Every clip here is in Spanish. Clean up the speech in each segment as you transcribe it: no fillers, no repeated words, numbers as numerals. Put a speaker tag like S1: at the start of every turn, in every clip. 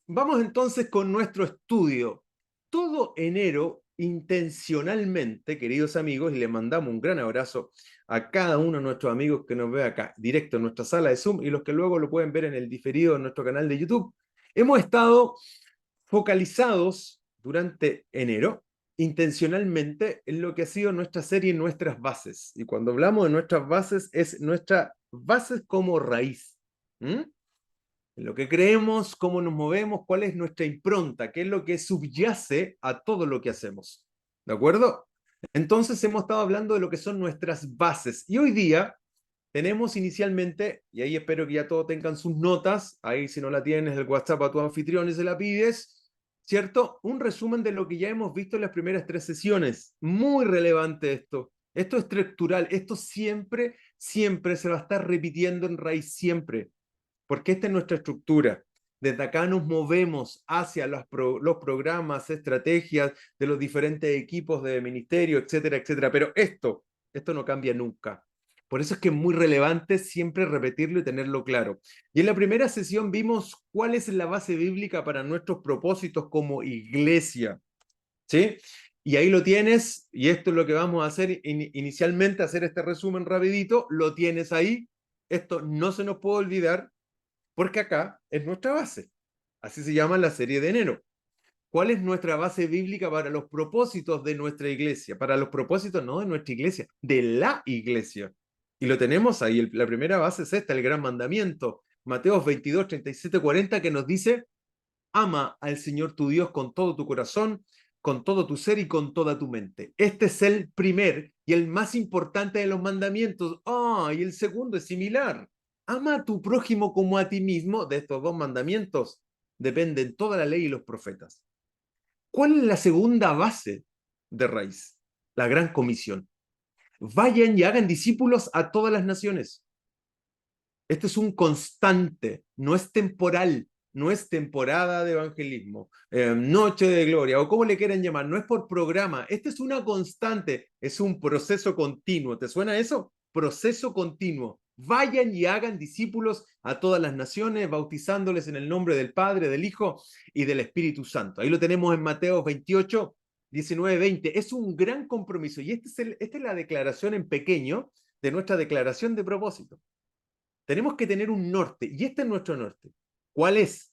S1: Vamos entonces con nuestro estudio. Todo enero, intencionalmente, queridos amigos, y le mandamos un gran abrazo a cada uno de nuestros amigos que nos ve acá, directo en nuestra sala de Zoom, y los que luego lo pueden ver en el diferido en nuestro canal de YouTube. Hemos estado focalizados durante enero, intencionalmente, en lo que ha sido nuestra serie Nuestras Bases. Y cuando hablamos de nuestras bases, es nuestras bases como raíz. ¿Mm? En lo que creemos, cómo nos movemos, cuál es nuestra impronta, qué es lo que subyace a todo lo que hacemos. ¿De acuerdo? Entonces hemos estado hablando de lo que son nuestras bases. Y hoy día tenemos inicialmente, y ahí espero que ya todos tengan sus notas, ahí si no la tienes el WhatsApp a tu anfitrión y se la pides, ¿cierto? Un resumen de lo que ya hemos visto en las primeras 3 sesiones. Muy relevante esto. Esto es estructural, esto siempre, siempre se va a estar repitiendo en raíz, siempre, porque esta es nuestra estructura. Desde acá nos movemos hacia los programas, estrategias de los diferentes equipos de ministerio, etcétera, etcétera. Pero esto no cambia nunca. Por eso es que es muy relevante siempre repetirlo y tenerlo claro. Y en la primera sesión vimos cuál es la base bíblica para nuestros propósitos como iglesia. ¿Sí? Y ahí lo tienes, y esto es lo que vamos a hacer inicialmente, hacer este resumen rapidito, lo tienes ahí. Esto no se nos puede olvidar porque acá es nuestra base. Así se llama la serie de enero. ¿Cuál es nuestra base bíblica para los propósitos de nuestra iglesia? Para los propósitos no de nuestra iglesia, de la iglesia. Y lo tenemos ahí. La primera base es esta, el gran mandamiento. Mateo 22, 37, 40, que nos dice, ama al Señor tu Dios con todo tu corazón, con todo tu ser y con toda tu mente. Este es el primer y el más importante de los mandamientos. Y el segundo es similar. Ama a tu prójimo como a ti mismo. De estos dos mandamientos dependen toda la ley y los profetas. ¿Cuál es la segunda base de raíz? La gran comisión. Vayan y hagan discípulos a todas las naciones. Esto es un constante, no es temporal, no es temporada de evangelismo, noche de gloria, o como le quieran llamar, no es por programa, esto es una constante, es un proceso continuo. ¿Te suena eso? Proceso continuo. Vayan y hagan discípulos a todas las naciones, bautizándoles en el nombre del Padre, del Hijo y del Espíritu Santo. Ahí lo tenemos en Mateo 28, 19, 20. Es un gran compromiso y esta es la declaración en pequeño de nuestra declaración de propósito. Tenemos que tener un norte, y este es nuestro norte. ¿Cuál es?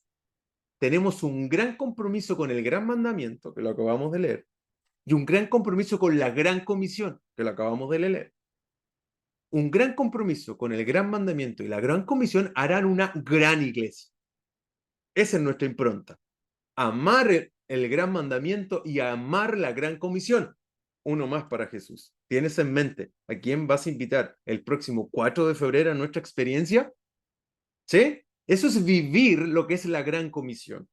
S1: Tenemos un gran compromiso con el gran mandamiento, que lo acabamos de leer, y un gran compromiso con la gran comisión, que lo acabamos de leer. Un gran compromiso con el gran mandamiento y la gran comisión harán una gran iglesia. Esa es nuestra impronta. Amar el gran mandamiento y amar la gran comisión. Uno más para Jesús. ¿Tienes en mente a quién vas a invitar el próximo 4 de febrero a nuestra experiencia? ¿Sí? Eso es vivir lo que es la gran comisión.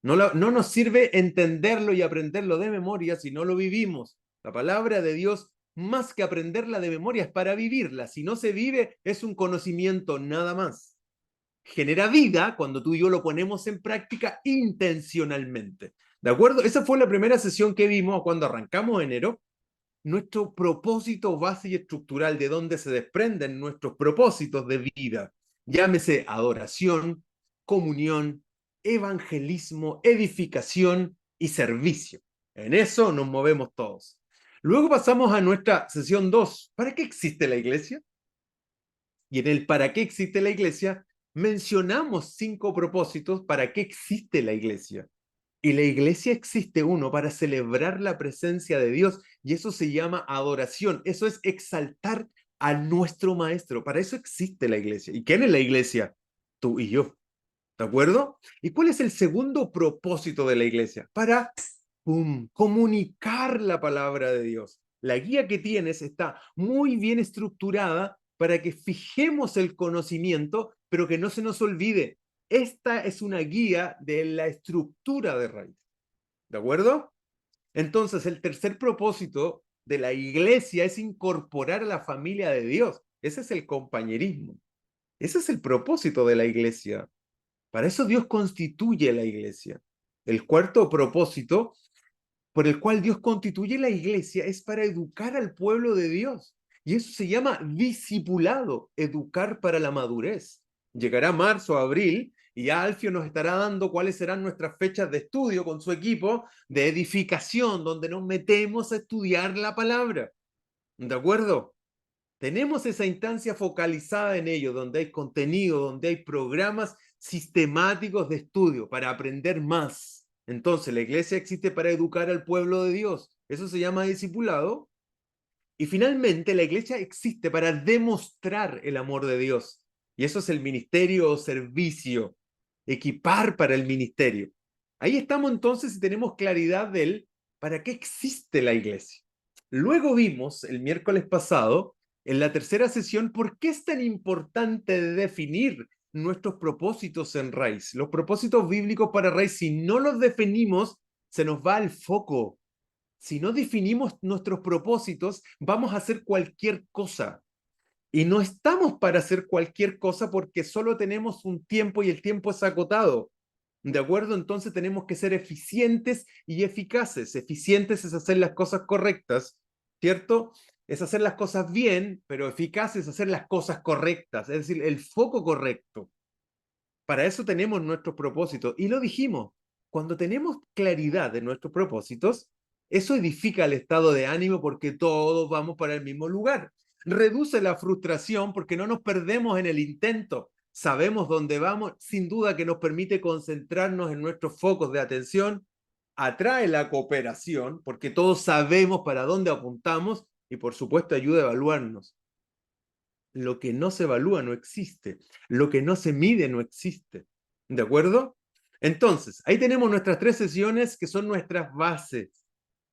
S1: No nos sirve entenderlo y aprenderlo de memoria si no lo vivimos. La palabra de Dios, más que aprenderla de memoria, es para vivirla. Si no se vive, es un conocimiento nada más. Genera vida cuando tú y yo lo ponemos en práctica intencionalmente. ¿De acuerdo? Esa fue la primera sesión que vimos cuando arrancamos enero. Nuestro propósito base y estructural, de donde se desprenden nuestros propósitos de vida. Llámese adoración, comunión, evangelismo, edificación y servicio. En eso nos movemos todos. Luego pasamos a nuestra sesión 2. ¿Para qué existe la iglesia? Y en el para qué existe la iglesia mencionamos 5 propósitos para qué existe la iglesia. Y la iglesia existe, uno, para celebrar la presencia de Dios, y eso se llama adoración. Eso es exaltar a nuestro maestro. Para eso existe la iglesia. ¿Y quién es la iglesia? Tú y yo. ¿De acuerdo? ¿Y cuál es el segundo propósito de la iglesia? Para comunicar la palabra de Dios. La guía que tienes está muy bien estructurada para que fijemos el conocimiento, pero que no se nos olvide. Esta es una guía de la estructura de raíz. ¿De acuerdo? Entonces, el tercer propósito de la iglesia es incorporar a la familia de Dios. Ese es el compañerismo. Ese es el propósito de la iglesia. Para eso Dios constituye la iglesia. El cuarto propósito por el cual Dios constituye la iglesia es para educar al pueblo de Dios. Y eso se llama discipulado, educar para la madurez. Llegará marzo, abril, Y ya Alfio nos estará dando cuáles serán nuestras fechas de estudio con su equipo de edificación, donde nos metemos a estudiar la palabra. ¿De acuerdo? Tenemos esa instancia focalizada en ello, donde hay contenido, donde hay programas sistemáticos de estudio para aprender más. Entonces, la iglesia existe para educar al pueblo de Dios. Eso se llama discipulado. Y finalmente, la iglesia existe para demostrar el amor de Dios. Y eso es el ministerio o servicio, equipar para el ministerio. Ahí estamos entonces y tenemos claridad de él para qué existe la iglesia. Luego vimos el miércoles pasado, en la tercera sesión, por qué es tan importante definir nuestros propósitos en Raíz. Los propósitos bíblicos para Raíz, si no los definimos, se nos va el foco. Si no definimos nuestros propósitos, vamos a hacer cualquier cosa. Y no estamos para hacer cualquier cosa porque solo tenemos un tiempo y el tiempo es acotado. ¿De acuerdo? Entonces tenemos que ser eficientes y eficaces. Eficientes es hacer las cosas correctas, ¿cierto? Es hacer las cosas bien, pero eficaz es hacer las cosas correctas, es decir, el foco correcto. Para eso tenemos nuestros propósitos. Y lo dijimos, cuando tenemos claridad de nuestros propósitos, eso edifica el estado de ánimo porque todos vamos para el mismo lugar. Reduce la frustración porque no nos perdemos en el intento. Sabemos dónde vamos, sin duda que nos permite concentrarnos en nuestros focos de atención. Atrae la cooperación porque todos sabemos para dónde apuntamos y por supuesto ayuda a evaluarnos. Lo que no se evalúa no existe. Lo que no se mide no existe. ¿De acuerdo? Entonces, ahí tenemos nuestras 3 sesiones que son nuestras bases.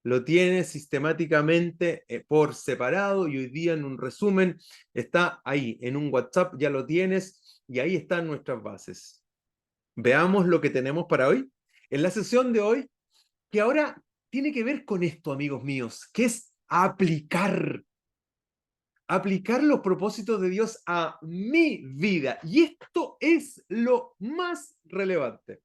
S1: Lo tienes sistemáticamente por separado y hoy día en un resumen está ahí, en un WhatsApp ya lo tienes y ahí están nuestras bases. Veamos lo que tenemos para hoy. En la sesión de hoy, que ahora tiene que ver con esto, amigos míos, que es aplicar los propósitos de Dios a mi vida. Y esto es lo más relevante.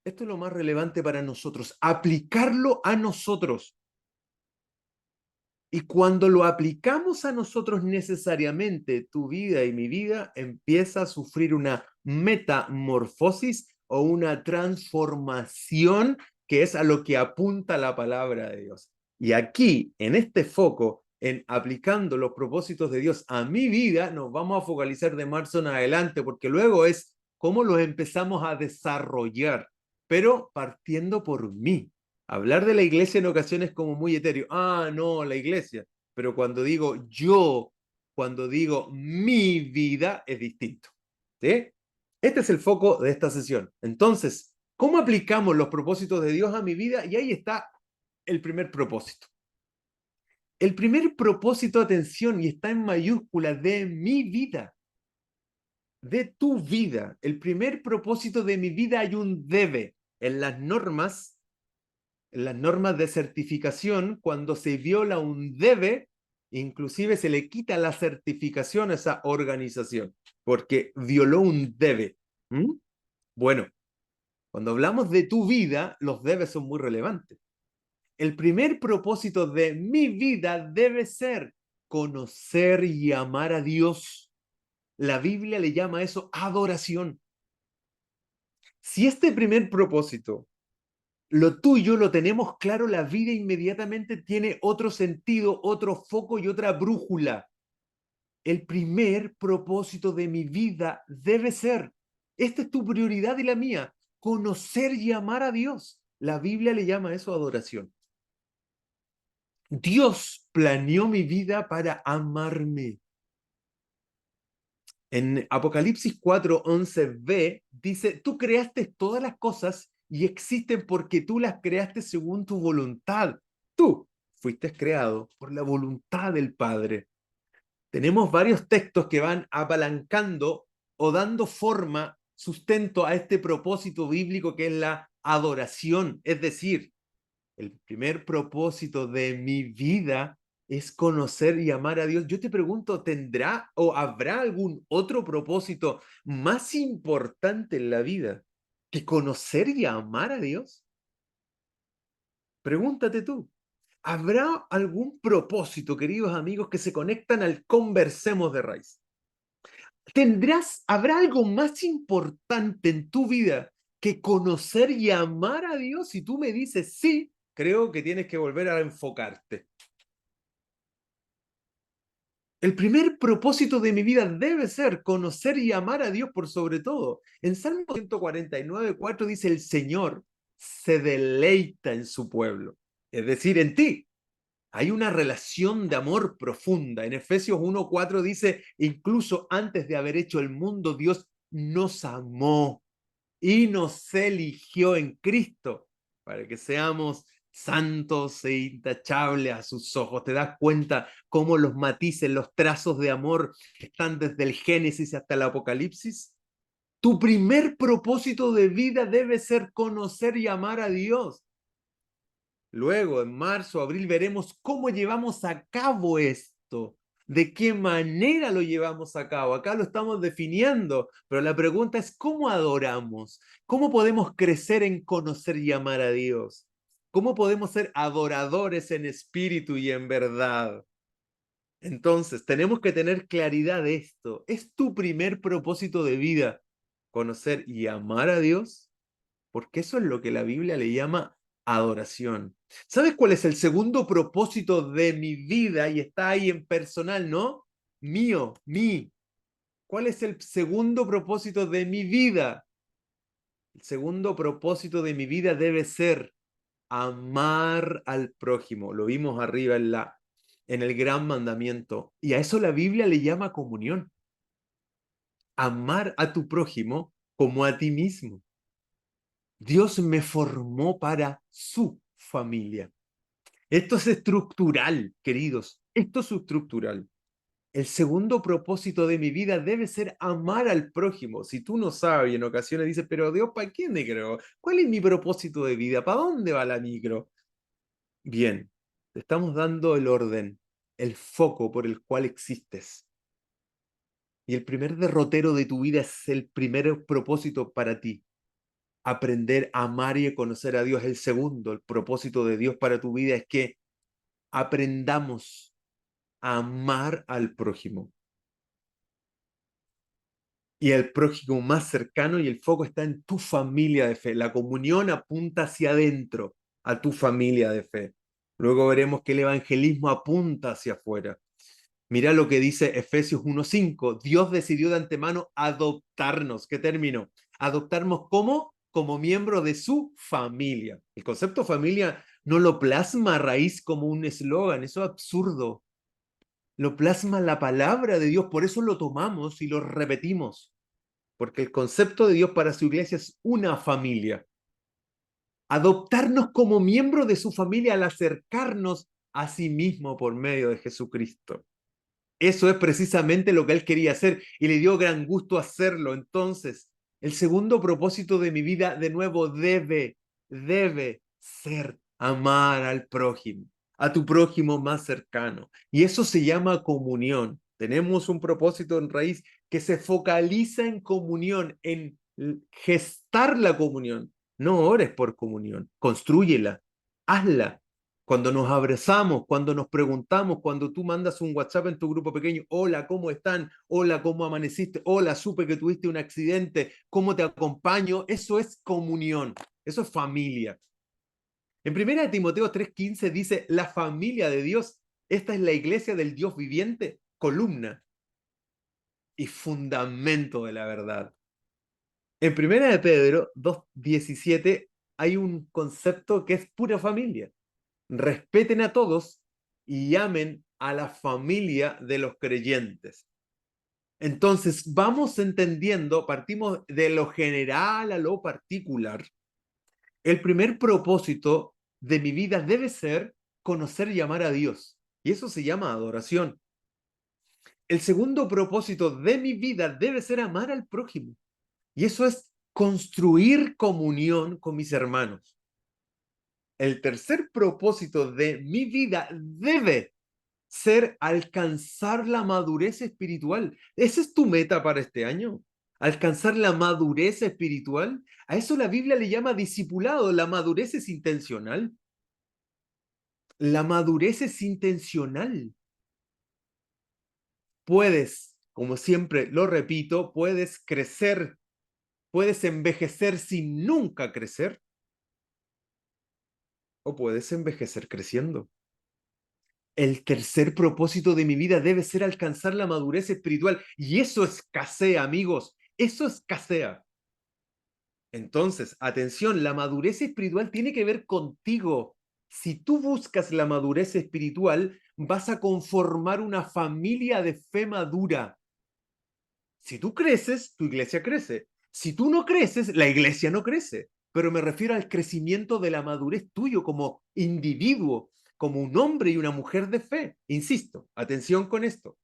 S1: Esto es lo más relevante para nosotros, aplicarlo a nosotros. Y cuando lo aplicamos a nosotros necesariamente, tu vida y mi vida empieza a sufrir una metamorfosis o una transformación que es a lo que apunta la palabra de Dios. Y aquí, en este foco, en aplicando los propósitos de Dios a mi vida, nos vamos a focalizar de marzo en adelante, porque luego es cómo los empezamos a desarrollar, pero partiendo por mí. Hablar de la iglesia en ocasiones como muy etéreo. Ah, no, la iglesia. Pero cuando digo yo, cuando digo mi vida, es distinto. ¿Sí? Este es el foco de esta sesión. Entonces, ¿cómo aplicamos los propósitos de Dios a mi vida? Y ahí está el primer propósito. El primer propósito, atención, y está en mayúscula, de mi vida. De tu vida. El primer propósito de mi vida hay un debe. En las normas de certificación, cuando se viola un debe, inclusive se le quita la certificación a esa organización, porque violó un debe. ¿Mm? Bueno, cuando hablamos de tu vida, los debes son muy relevantes. El primer propósito de mi vida debe ser conocer y amar a Dios. La Biblia le llama a eso adoración. Si este primer propósito lo tuyo lo tenemos claro, la vida inmediatamente tiene otro sentido, otro foco y otra brújula. El primer propósito de mi vida debe ser, esta es tu prioridad y la mía, conocer y amar a Dios. La Biblia le llama a eso adoración. Dios planeó mi vida para amarme. En Apocalipsis 4:11b dice, tú creaste todas las cosas y existen porque tú las creaste según tu voluntad. Tú fuiste creado por la voluntad del Padre. Tenemos varios textos que van apalancando o dando forma, sustento a este propósito bíblico que es la adoración. Es decir, el primer propósito de mi vida es conocer y amar a Dios. Yo te pregunto, ¿tendrá o habrá algún otro propósito más importante en la vida que conocer y amar a Dios? Pregúntate tú. ¿Habrá algún propósito, queridos amigos, que se conectan al conversemos de raíz? ¿Habrá algo más importante en tu vida que conocer y amar a Dios? Si tú me dices sí, creo que tienes que volver a enfocarte. El primer propósito de mi vida debe ser conocer y amar a Dios por sobre todo. En Salmo 149:4 dice, el Señor se deleita en su pueblo, es decir, en ti. Hay una relación de amor profunda. En Efesios 1:4 dice, incluso antes de haber hecho el mundo, Dios nos amó y nos eligió en Cristo para que seamos santos e intachables a sus ojos. ¿Te das cuenta cómo los matices, los trazos de amor están desde el Génesis hasta el Apocalipsis? Tu primer propósito de vida debe ser conocer y amar a Dios. Luego, en marzo, abril, veremos cómo llevamos a cabo esto, de qué manera lo llevamos a cabo. Acá lo estamos definiendo, pero la pregunta es cómo adoramos, cómo podemos crecer en conocer y amar a Dios, cómo podemos ser adoradores en espíritu y en verdad. Entonces, tenemos que tener claridad de esto. ¿Es tu primer propósito de vida conocer y amar a Dios? Porque eso es lo que la Biblia le llama adoración. ¿Sabes cuál es el segundo propósito de mi vida? Y está ahí en personal, ¿no? Mío, mí. ¿Cuál es el segundo propósito de mi vida? El segundo propósito de mi vida debe ser amar al prójimo. Lo vimos arriba en el gran mandamiento. Y a eso la Biblia le llama comunión. Amar a tu prójimo como a ti mismo. Dios me formó para su familia. Esto es estructural, queridos. Esto es estructural. El segundo propósito de mi vida debe ser amar al prójimo. Si tú no sabes y en ocasiones dices, pero Dios, ¿para quién me creo? ¿Cuál es mi propósito de vida? ¿Para dónde va la micro? Bien, te estamos dando el orden, el foco por el cual existes. Y el primer derrotero de tu vida es el primer propósito para ti. Aprender a amar y a conocer a Dios. El segundo, el propósito de Dios para tu vida es que aprendamos a amar al prójimo. Y el prójimo más cercano, y el foco está en tu familia de fe. La comunión apunta hacia adentro, a tu familia de fe. Luego veremos que el evangelismo apunta hacia afuera. Mira lo que dice Efesios 1:5. Dios decidió de antemano adoptarnos. ¿Qué término? Adoptarnos como miembro de su familia. El concepto familia no lo plasma a raíz como un eslogan, eso es absurdo. Lo plasma la palabra de Dios, por eso lo tomamos y lo repetimos. Porque el concepto de Dios para su iglesia es una familia. Adoptarnos como miembro de su familia al acercarnos a sí mismo por medio de Jesucristo. Eso es precisamente lo que él quería hacer y le dio gran gusto hacerlo. Entonces, el segundo propósito de mi vida, de nuevo, debe ser amar al prójimo, a tu prójimo más cercano. Y eso se llama comunión. Tenemos un propósito en raíz que se focaliza en comunión, en gestar la comunión. No ores por comunión, constrúyela, hazla. Cuando nos abrazamos, cuando nos preguntamos, cuando tú mandas un WhatsApp en tu grupo pequeño, hola, ¿cómo están? Hola, ¿cómo amaneciste? Hola, supe que tuviste un accidente, ¿cómo te acompaño? Eso es comunión, eso es familia. En 1 Timoteo 3:15 dice, la familia de Dios, esta es la iglesia del Dios viviente, columna y fundamento de la verdad. En 1 Pedro 2:17 hay un concepto que es pura familia. Respeten a todos y amen a la familia de los creyentes. Entonces, vamos entendiendo, partimos de lo general a lo particular. El primer propósito de mi vida debe ser conocer y amar a Dios. Y eso se llama adoración. El segundo propósito de mi vida debe ser amar al prójimo. Y eso es construir comunión con mis hermanos. El tercer propósito de mi vida debe ser alcanzar la madurez espiritual. ¿Esa es tu meta para este año? ¿Alcanzar la madurez espiritual? A eso la Biblia le llama discipulado. La madurez es intencional. La madurez es intencional. Puedes como siempre lo repito, puedes crecer, puedes envejecer sin nunca crecer, o puedes envejecer creciendo. El tercer propósito de mi vida debe ser alcanzar la madurez espiritual. Y eso escasea, amigos. Eso escasea. Entonces, atención, la madurez espiritual tiene que ver contigo. Si tú buscas la madurez espiritual, vas a conformar una familia de fe madura. Si tú creces, tu iglesia crece. Si tú no creces, la iglesia no crece. Pero me refiero al crecimiento de la madurez tuyo como individuo, como un hombre y una mujer de fe. Insisto, atención con esto.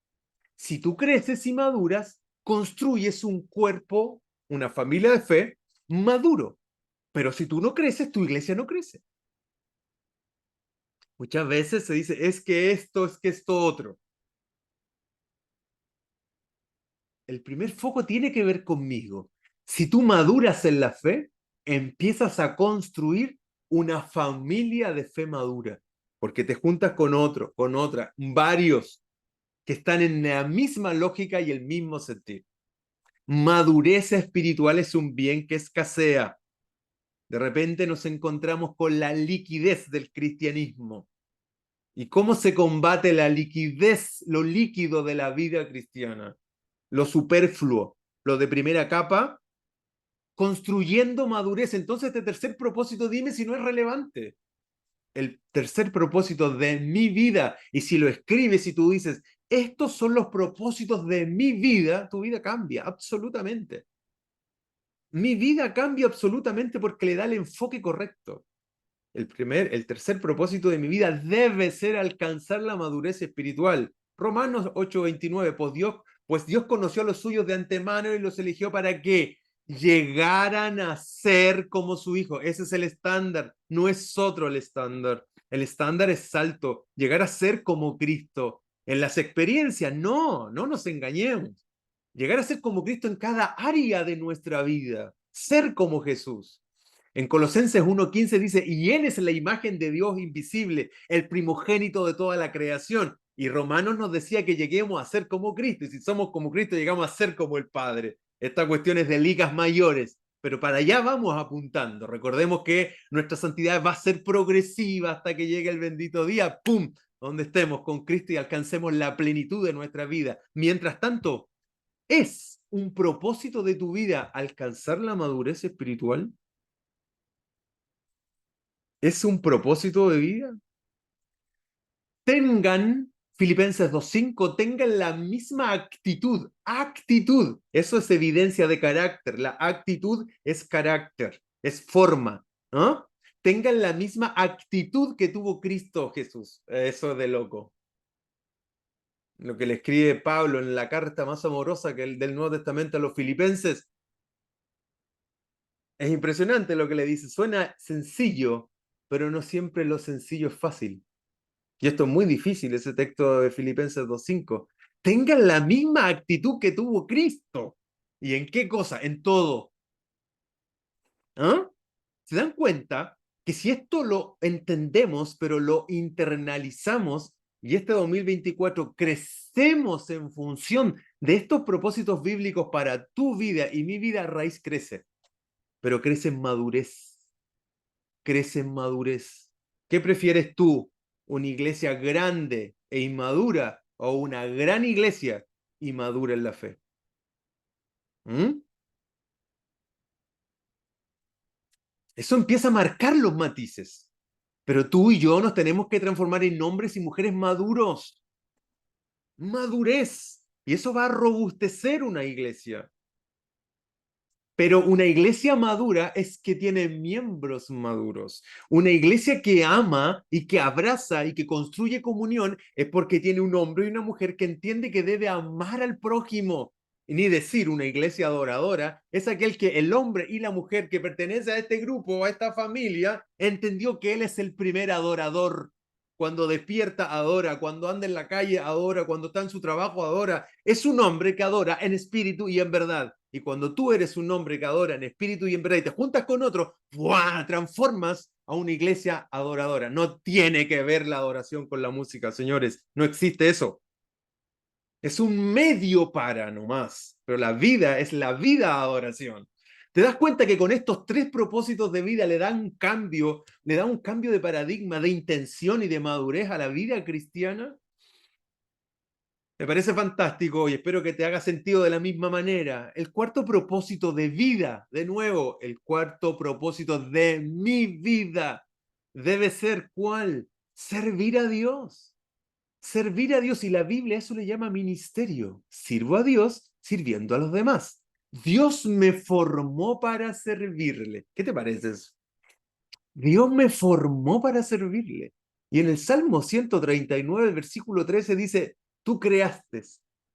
S1: Si tú creces y maduras, construyes un cuerpo, una familia de fe maduro. Pero si tú no creces, tu iglesia no crece. Muchas veces se dice, es que esto otro. El primer foco tiene que ver conmigo. Si tú maduras en la fe, empiezas a construir una familia de fe madura, porque te juntas con otro, con otra, varios que están en la misma lógica y el mismo sentido. Madurez espiritual es un bien que escasea. De repente nos encontramos con la liquidez del cristianismo. ¿Y cómo se combate la liquidez, lo líquido de la vida cristiana? Lo superfluo, lo de primera capa, construyendo madurez. Entonces, este tercer propósito, dime si no es relevante. El tercer propósito de mi vida, y si lo escribes y tú dices, estos son los propósitos de mi vida, tu vida cambia absolutamente. Mi vida cambia absolutamente porque le da el enfoque correcto. El tercer propósito de mi vida debe ser alcanzar la madurez espiritual. Romanos 8:29, pues Dios conoció a los suyos de antemano y los eligió para que llegaran a ser como su Hijo. Ese es el estándar, no es otro el estándar. El estándar es alto, llegar a ser como Cristo. En las experiencias, no nos engañemos. Llegar a ser como Cristo en cada área de nuestra vida, ser como Jesús. En Colosenses 1:15 dice, y Él es la imagen de Dios invisible, el primogénito de toda la creación. Y Romanos nos decía que lleguemos a ser como Cristo, y si somos como Cristo, llegamos a ser como el Padre. Esta cuestión es de ligas mayores, pero para allá vamos apuntando. Recordemos que nuestra santidad va a ser progresiva hasta que llegue el bendito día, ¡pum!, donde estemos con Cristo y alcancemos la plenitud de nuestra vida. Mientras tanto, ¿es un propósito de tu vida alcanzar la madurez espiritual? ¿Es un propósito de vida? Tengan, Filipenses 2:5, tengan la misma actitud. Eso es evidencia de carácter. La actitud es carácter, es forma, ¿no? Tengan la misma actitud que tuvo Cristo Jesús. Eso es de loco. Lo que le escribe Pablo en la carta más amorosa que el del Nuevo Testamento a los filipenses. Es impresionante lo que le dice. Suena sencillo, pero no siempre lo sencillo es fácil. Y esto es muy difícil, ese texto de Filipenses 2:5. Tengan la misma actitud que tuvo Cristo. ¿Y en qué cosa? En todo. ¿Ah? ¿Se dan cuenta que si esto lo entendemos, pero lo internalizamos, y este 2024 crecemos en función de estos propósitos bíblicos para tu vida y mi vida, raíz crece, pero crece en madurez, crece en madurez. ¿Qué prefieres tú? ¿Una iglesia grande e inmadura o una gran iglesia y madura en la fe? ¿Mm? Eso empieza a marcar los matices. Pero tú y yo nos tenemos que transformar en hombres y mujeres maduros. Madurez. Y eso va a robustecer una iglesia. Pero una iglesia madura es que tiene miembros maduros. Una iglesia que ama y que abraza y que construye comunión es porque tiene un hombre y una mujer que entiende que debe amar al prójimo. Y ni decir una iglesia adoradora es aquel que el hombre y la mujer que pertenece a este grupo, a esta familia, entendió que él es el primer adorador. Cuando despierta, adora. Cuando anda en la calle, adora. Cuando está en su trabajo, adora. Es un hombre que adora en espíritu y en verdad. Y cuando tú eres un hombre que adora en espíritu y en verdad y te juntas con otro, ¡buah!, transformas a una iglesia adoradora. No tiene que ver la adoración con la música, señores. No existe eso. Es un medio para nomás, pero la vida es la vida de adoración. ¿Te das cuenta que con estos tres propósitos de vida le da un cambio de paradigma, de intención y de madurez a la vida cristiana? Me parece fantástico y espero que te haga sentido de la misma manera. El cuarto propósito de vida, de nuevo, el cuarto propósito de mi vida debe ser ¿cuál? Servir a Dios. Servir a Dios, y la Biblia eso le llama ministerio. Sirvo a Dios sirviendo a los demás. Dios me formó para servirle. ¿Qué te parece eso? Dios me formó para servirle. Y en el Salmo 139, versículo 13 dice, tú creaste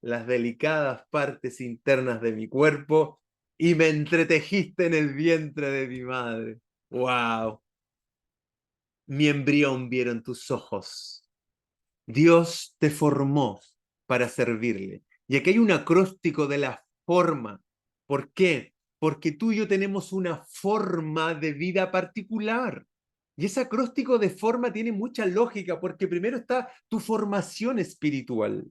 S1: las delicadas partes internas de mi cuerpo y me entretejiste en el vientre de mi madre. ¡Wow! Mi embrión vieron tus ojos. Dios te formó para servirle. Y aquí hay un acróstico de la forma. ¿Por qué? Porque tú y yo tenemos una forma de vida particular. Y ese acróstico de forma tiene mucha lógica, porque primero está tu formación espiritual.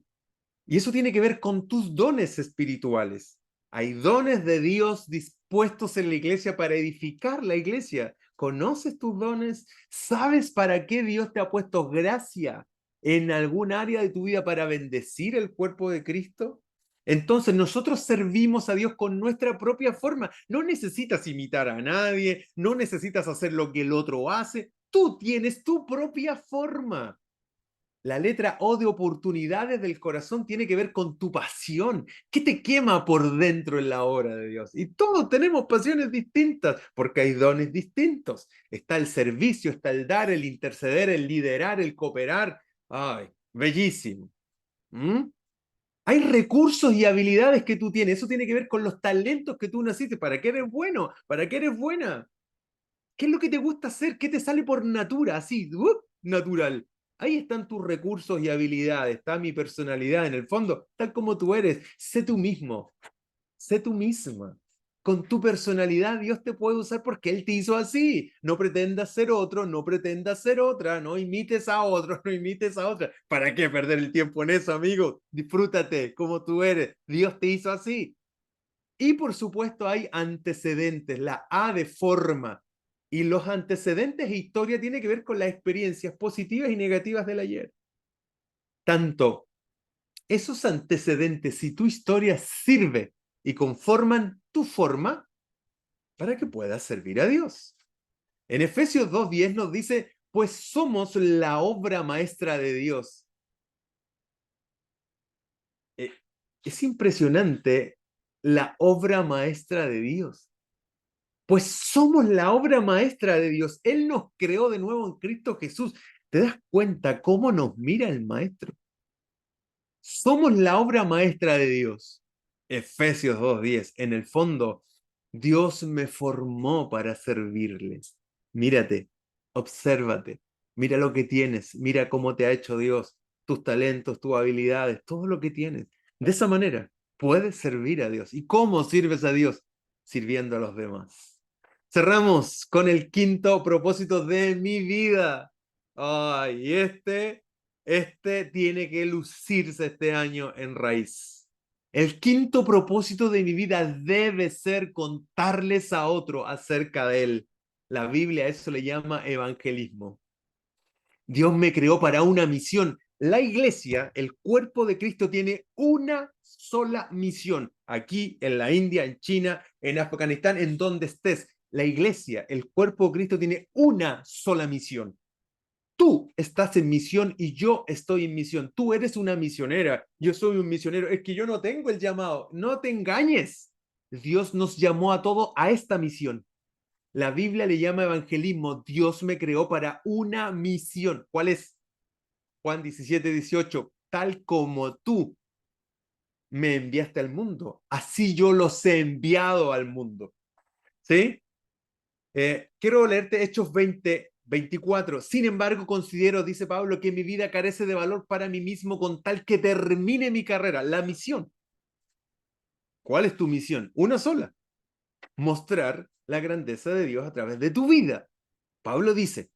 S1: Y eso tiene que ver con tus dones espirituales. Hay dones de Dios dispuestos en la iglesia para edificar la iglesia. ¿Conoces tus dones? ¿Sabes para qué Dios te ha puesto gracia en algún área de tu vida para bendecir el cuerpo de Cristo? Entonces nosotros servimos a Dios con nuestra propia forma. No necesitas imitar a nadie, no necesitas hacer lo que el otro hace. Tú tienes tu propia forma. La letra O de oportunidades del corazón tiene que ver con tu pasión. ¿Qué te quema por dentro en la obra de Dios? Y todos tenemos pasiones distintas porque hay dones distintos. Está el servicio, está el dar, el interceder, el liderar, el cooperar. ¡Ay, bellísimo! ¿Mm? Hay recursos y habilidades que tú tienes. Eso tiene que ver con los talentos que tú naciste. ¿Para qué eres bueno? ¿Para qué eres buena? ¿Qué es lo que te gusta hacer? ¿Qué te sale por natura? Así, natural. Ahí están tus recursos y habilidades, está mi personalidad en el fondo, tal como tú eres. Sé tú mismo, sé tú misma. Con tu personalidad Dios te puede usar porque Él te hizo así. No pretendas ser otro, no pretendas ser otra, no imites a otro, no imites a otra. ¿Para qué perder el tiempo en eso, amigo? Disfrútate como tú eres. Dios te hizo así. Y por supuesto hay antecedentes, la A de forma. Y los antecedentes e historia tiene que ver con las experiencias positivas y negativas del ayer. Tanto esos antecedentes y tu historia sirve y conforman tu forma para que puedas servir a Dios. En Efesios 2:10 nos dice, pues somos la obra maestra de Dios. Es impresionante la obra maestra de Dios. Pues somos la obra maestra de Dios. Él nos creó de nuevo en Cristo Jesús. ¿Te das cuenta cómo nos mira el Maestro? Somos la obra maestra de Dios. Efesios 2:10. En el fondo, Dios me formó para servirles. Mírate, obsérvate, mira lo que tienes, mira cómo te ha hecho Dios, tus talentos, tus habilidades, todo lo que tienes. De esa manera, puedes servir a Dios. ¿Y cómo sirves a Dios? Sirviendo a los demás. Cerramos con el quinto propósito de mi vida. Ay, este tiene que lucirse este año en raíz. El quinto propósito de mi vida debe ser contarles a otro acerca de él. La Biblia a eso le llama evangelismo. Dios me creó para una misión. La iglesia, el cuerpo de Cristo, tiene una sola misión. Aquí, en la India, en China, en Afganistán, en donde estés. La iglesia, el cuerpo de Cristo, tiene una sola misión. Tú estás en misión y yo estoy en misión. Tú eres una misionera, yo soy un misionero. Es que yo no tengo el llamado. No te engañes. Dios nos llamó a todos a esta misión. La Biblia le llama evangelismo. Dios me creó para una misión. ¿Cuál es? Juan 17:18. Tal como tú me enviaste al mundo, así yo los he enviado al mundo. ¿Sí? Quiero leerte Hechos 20:24. Sin embargo, considero, dice Pablo, que mi vida carece de valor para mí mismo con tal que termine mi carrera, la misión. ¿Cuál es tu misión? Una sola. Mostrar la grandeza de Dios a través de tu vida. Pablo dice,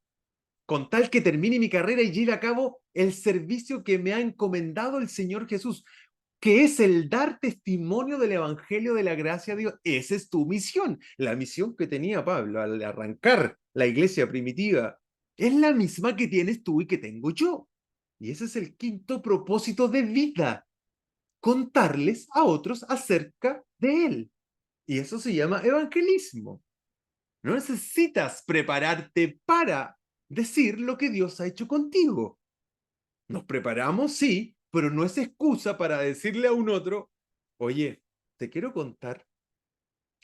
S1: con tal que termine mi carrera y lleve a cabo el servicio que me ha encomendado el Señor Jesús. que es el dar testimonio del Evangelio de la gracia de Dios. Esa es tu misión. La misión que tenía Pablo al arrancar la iglesia primitiva es la misma que tienes tú y que tengo yo. Y ese es el quinto propósito de vida, contarles a otros acerca de él. Y eso se llama evangelismo. No necesitas prepararte para decir lo que Dios ha hecho contigo. Nos preparamos, sí, pero no es excusa para decirle a un otro, oye, te quiero contar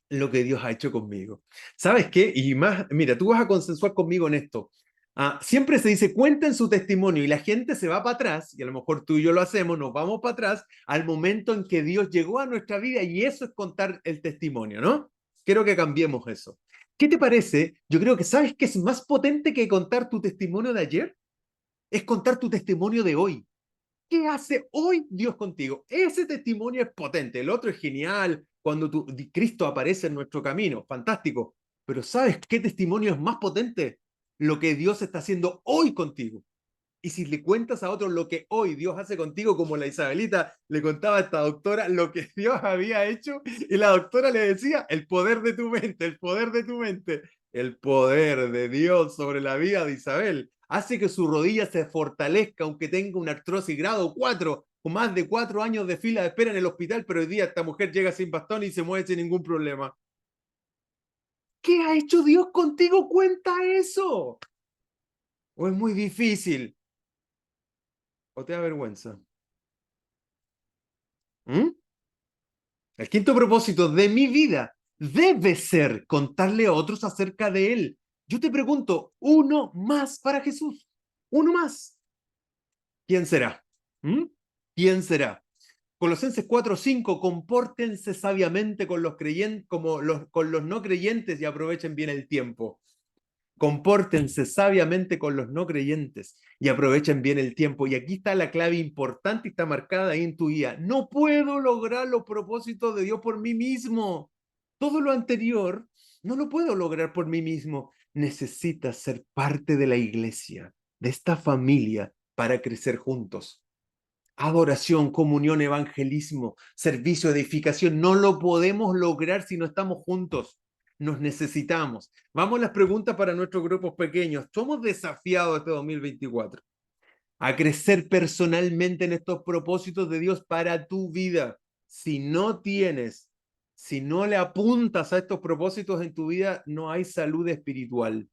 S1: lo que Dios ha hecho conmigo. ¿Sabes qué? Y más, mira, tú vas a consensuar conmigo en esto. Siempre se dice, cuenten su testimonio y la gente se va para atrás, y a lo mejor tú y yo lo hacemos, nos vamos para atrás al momento en que Dios llegó a nuestra vida y eso es contar el testimonio, ¿no? Quiero que cambiemos eso. ¿Qué te parece? Yo creo que sabes que es más potente que contar tu testimonio de ayer, es contar tu testimonio de hoy. ¿Qué hace hoy Dios contigo? Ese testimonio es potente, el otro es genial, cuando Cristo aparece en nuestro camino, fantástico. Pero ¿sabes qué testimonio es más potente? Lo que Dios está haciendo hoy contigo. Y si le cuentas a otros lo que hoy Dios hace contigo, como la Isabelita le contaba a esta doctora lo que Dios había hecho, y la doctora le decía, el poder de tu mente, el poder de tu mente, el poder de Dios sobre la vida de Isabel, hace que su rodilla se fortalezca, aunque tenga una artrosis grado 4, con más de 4 años de fila de espera en el hospital, pero hoy día esta mujer llega sin bastón y se mueve sin ningún problema. ¿Qué ha hecho Dios contigo? Cuenta eso. ¿O es muy difícil? ¿O te da vergüenza? ¿Mm? El quinto propósito de mi vida debe ser contarle a otros acerca de Él. Yo te pregunto, uno más para Jesús. Uno más. ¿Quién será? ¿Mm? ¿Quién será? Colosenses 4:5, compórtense sabiamente con los creyentes, con los no creyentes y aprovechen bien el tiempo. Compórtense sabiamente con los no creyentes y aprovechen bien el tiempo. Y aquí está la clave importante y está marcada ahí en tu guía. No puedo lograr los propósitos de Dios por mí mismo. Todo lo anterior no lo puedo lograr por mí mismo. Necesitas ser parte de la iglesia, de esta familia, para crecer juntos. Adoración, comunión, evangelismo, servicio, edificación. No lo podemos lograr si no estamos juntos. Nos necesitamos. Vamos a las preguntas para nuestros grupos pequeños. Somos desafiados este 2024 a crecer personalmente en estos propósitos de Dios para tu vida. Si no tienes, si no le apuntas a estos propósitos en tu vida, no hay salud espiritual.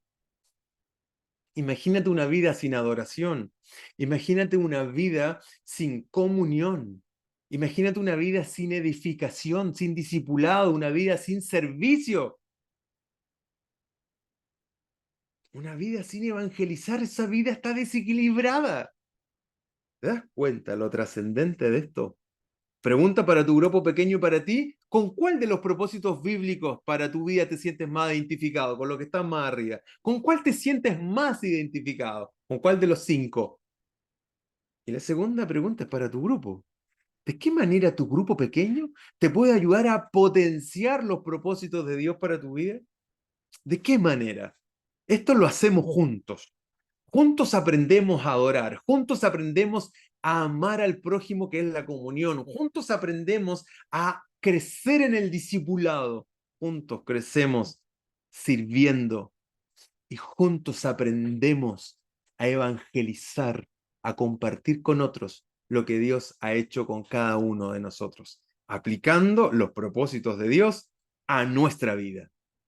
S1: Imagínate una vida sin adoración. Imagínate una vida sin comunión. Imagínate una vida sin edificación, sin discipulado, una vida sin servicio. Una vida sin evangelizar, esa vida está desequilibrada. ¿Te das cuenta lo trascendente de esto? Pregunta para tu grupo pequeño y para ti, ¿con cuál de los propósitos bíblicos para tu vida te sientes más identificado? Con lo que está más arriba. ¿Con cuál te sientes más identificado? ¿Con cuál de los 5? Y la segunda pregunta es para tu grupo. ¿De qué manera tu grupo pequeño te puede ayudar a potenciar los propósitos de Dios para tu vida? ¿De qué manera? Esto lo hacemos juntos. Juntos aprendemos a adorar, juntos aprendemos a amar al prójimo, que es la comunión, juntos aprendemos a crecer en el discipulado, juntos crecemos sirviendo y juntos aprendemos a evangelizar, a compartir con otros lo que Dios ha hecho con cada uno de nosotros, aplicando los propósitos de Dios a nuestra vida.